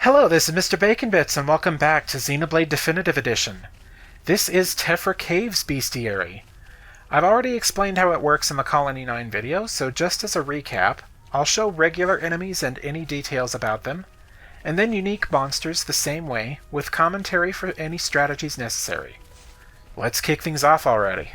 Hello, this is Mr. Bacon Bits, and welcome back to Xenoblade Definitive Edition. This is Tephra Cave's Bestiary. I've already explained how it works in the Colony 9 video, so just as a recap, I'll show regular enemies and any details about them, and then unique monsters the same way, with commentary for any strategies necessary. Let's kick things off already.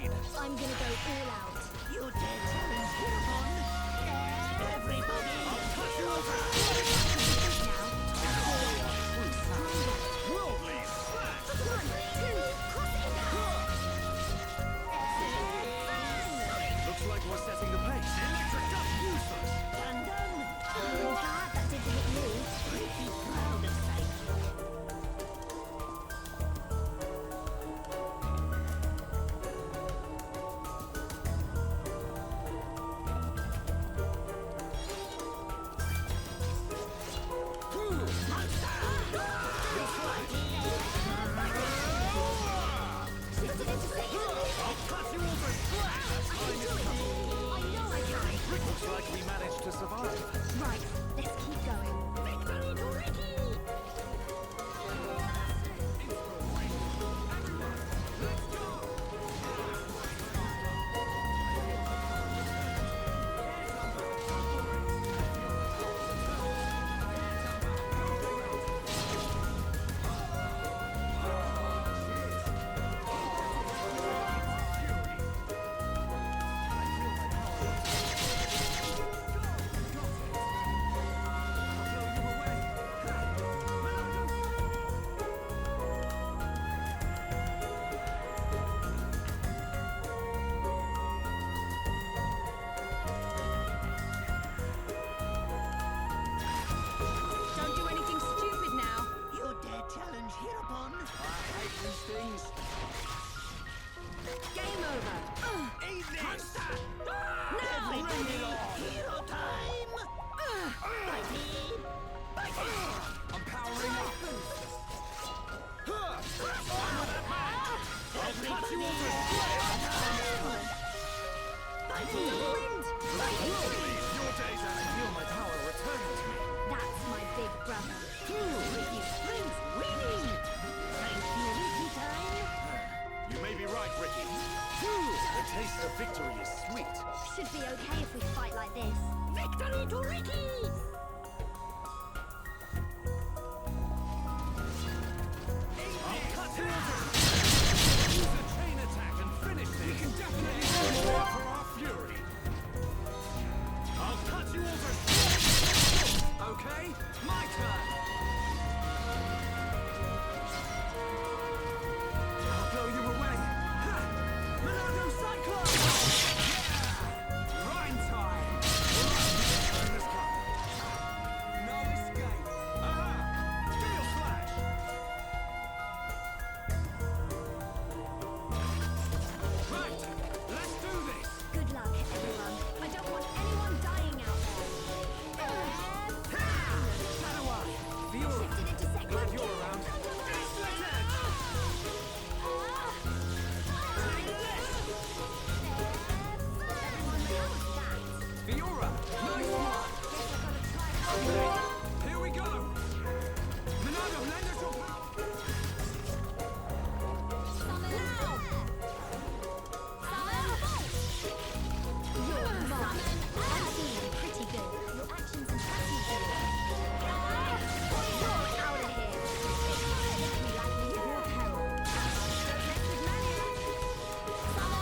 lead. I'm gonna go all out. You dare challenge hereupon? Everybody! I'll cut you over! Now. Worldly slash! 1, 2, cross it now. Looks like we're setting the pace. Electric up, useless. I'm glad that didn't hit you. Pretty proud of sight. Looks like we managed to survive. Right, let's keep going. Victory to Ricky! Don't do anything stupid now. You dare challenge hereupon? I hate these things. Game over. Eat this! Everybody, hero time! I'm powering up. I'll cut you over. Your days out. I feel my power returning to me. That's my big brother. Ricky Springs winning! Thank you, Ricky time! You may be right, Ricky. The taste of victory is sweet. Should be okay if we fight like this. Victory to Ricky! I'll cut you over! Use a chain attack and finish this! We can definitely for our fury! I'll cut you over! Okay, my turn! I'll blow you away! Ha! Monado Cyclone! Yeah! Rhyme time! No escape! Aha! Steel Slash! Right! Let's do this! Good luck, everyone. I don't want anyone dying out there. Shadow Eye! Fiora! Shifted into second. Glad you're around. Split Edge! Fiora! Nice one! Here we go! Monado, lend us your power! You're mine. I'm feeling pretty good. Your actions impress me, Julia. You're out of here. Let me like your hell. Electric Mania. Now.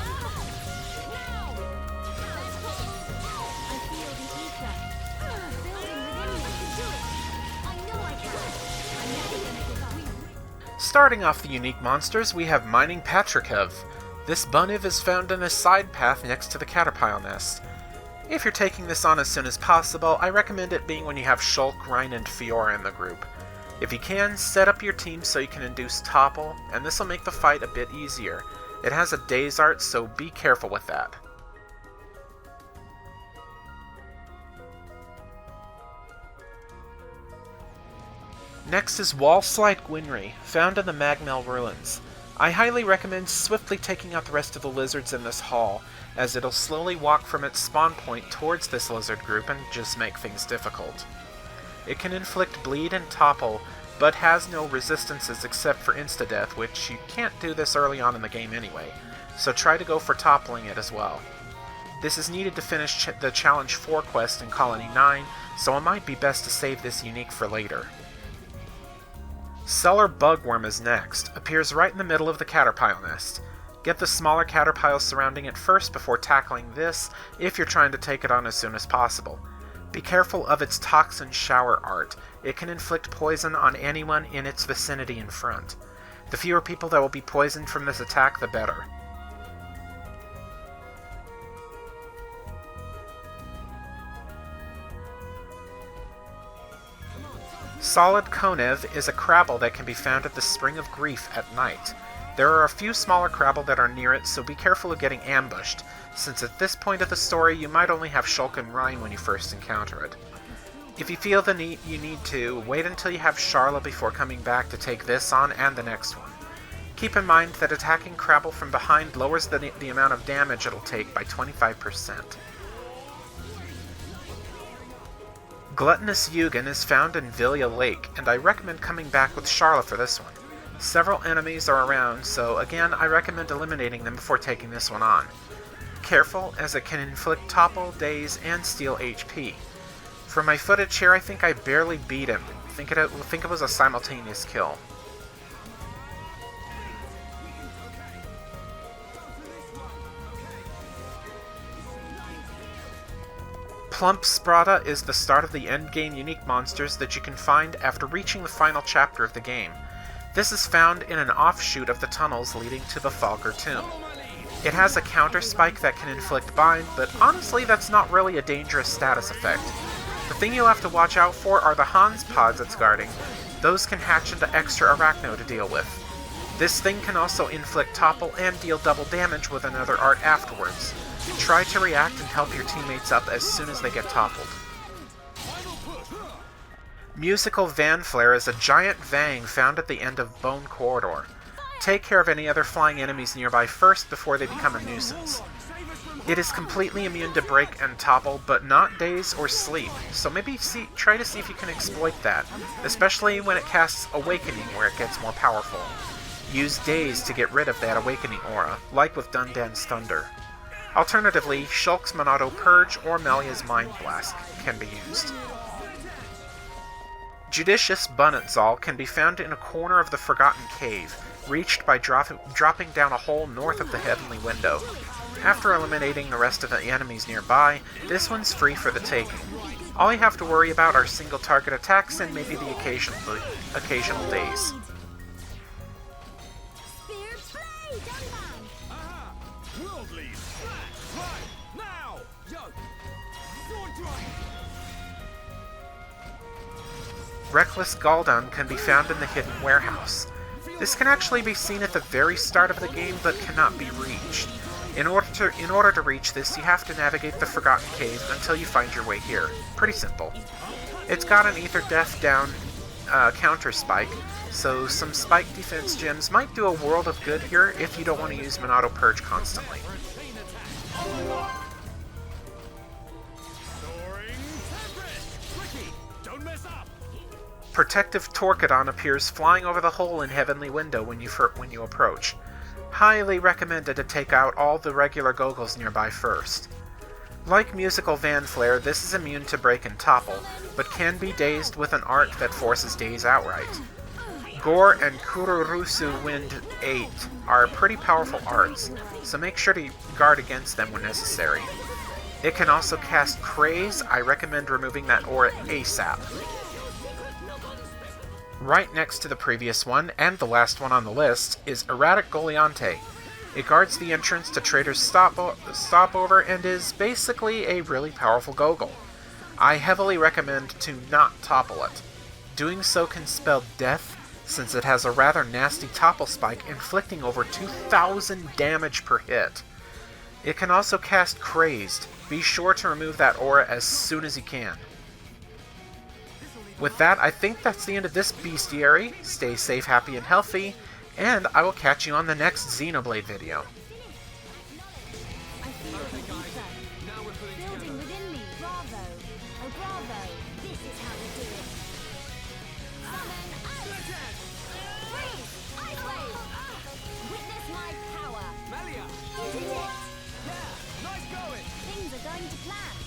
I feel the ether. Building within me. I can do it. I know I can. I'm never gonna give up. Starting off the unique monsters, we have Mining Patrichev. This Bunniv is found in a side path next to the Caterpile nest. If you're taking this on as soon as possible, I recommend it being when you have Shulk, Rhoen, and Fiora in the group. If you can, set up your team so you can induce Topple, and this will make the fight a bit easier. It has a Days Art, so be careful with that. Next is Wallslide Gwynry, found in the Magmel ruins. I highly recommend swiftly taking out the rest of the lizards in this hall, as it'll slowly walk from its spawn point towards this lizard group and just make things difficult. It can inflict bleed and topple, but has no resistances except for insta-death, which you can't do this early on in the game anyway, so try to go for toppling it as well. This is needed to finish the Challenge 4 quest in Colony 9, so it might be best to save this unique for later. Cellar Bugworm is next, appears right in the middle of the Caterpile nest. Get the smaller Caterpiles surrounding it first before tackling this, if you're trying to take it on as soon as possible. Be careful of its Toxin Shower art. It can inflict poison on anyone in its vicinity in front. The fewer people that will be poisoned from this attack, the better. Solid Konev is a Krabble that can be found at the Spring of Grief at night. There are a few smaller Krabble that are near it, so be careful of getting ambushed, since at this point of the story you might only have Shulk and Rhoen when you first encounter it. If you feel the need you need to, wait until you have Sharla before coming back to take this on and the next one. Keep in mind that attacking Krabble from behind lowers the amount of damage it'll take by 25%. Gluttonous Eugen is found in Vilae Lake, and I recommend coming back with Sharla for this one. Several enemies are around, so again I recommend eliminating them before taking this one on. Careful, as it can inflict topple, daze, and steal HP. For my footage here, I think I barely beat him. Think it was a simultaneous kill. Plump Sprahda is the start of the endgame unique monsters that you can find after reaching the final chapter of the game. This is found in an offshoot of the tunnels leading to the Falker Tomb. It has a counter spike that can inflict bind, but honestly that's not really a dangerous status effect. The thing you'll have to watch out for are the Hanz Pods it's guarding. Those can hatch into extra Arachno to deal with. This thing can also inflict topple and deal double damage with another art afterwards. Try to react and help your teammates up as soon as they get toppled. Musical Vanflare is a giant Vang found at the end of Bone Corridor. Take care of any other flying enemies nearby first before they become a nuisance. It is completely immune to break and topple, but not daze or sleep, so maybe try to see if you can exploit that, especially when it casts Awakening where it gets more powerful. Use Daze to get rid of that Awakening aura, like with Dundan's Thunder. Alternatively, Shulk's Monado Purge or Melia's Mind Blast can be used. Judicious Bunnit can be found in a corner of the Forgotten Cave, reached by dropping down a hole north of the Heavenly Window. After eliminating the rest of the enemies nearby, this one's free for the taking. All you have to worry about are single target attacks and maybe the occasional daze. Reckless Galdon can be found in the Hidden Warehouse. This can actually be seen at the very start of the game, but cannot be reached. In order to reach this, you have to navigate the Forgotten Cave until you find your way here. Pretty simple. It's got an Ether Death down counter spike, so some spike defense gems might do a world of good here if you don't want to use Monado Purge constantly. Protective Torquedon appears flying over the hole in Heavenly Window when you approach. Highly recommended to take out all the regular Gogols nearby first. Like Musical Vanflare, this is immune to break and topple, but can be dazed with an art that forces daze outright. Gore and Kururusu Wind 8 are pretty powerful arts, so make sure to guard against them when necessary. It can also cast Craze. I recommend removing that aura ASAP. Right next to the previous one, and the last one on the list, is Erratic Goliante. It guards the entrance to Trader's Stopover and is basically a really powerful Gogol. I heavily recommend to not topple it. Doing so can spell death, since it has a rather nasty topple spike inflicting over 2,000 damage per hit. It can also cast Crazed. Be sure to remove that aura as soon as you can. With that, I think that's the end of this bestiary. Stay safe, happy, and healthy, and I will catch you on the next Xenoblade video. Building within me. Bravo. Oh, bravo. This is how we do it. Summon ice. Freeze. Ice wave. Witness my power. Melia! You did it. Yeah, nice going! Things are going to plan.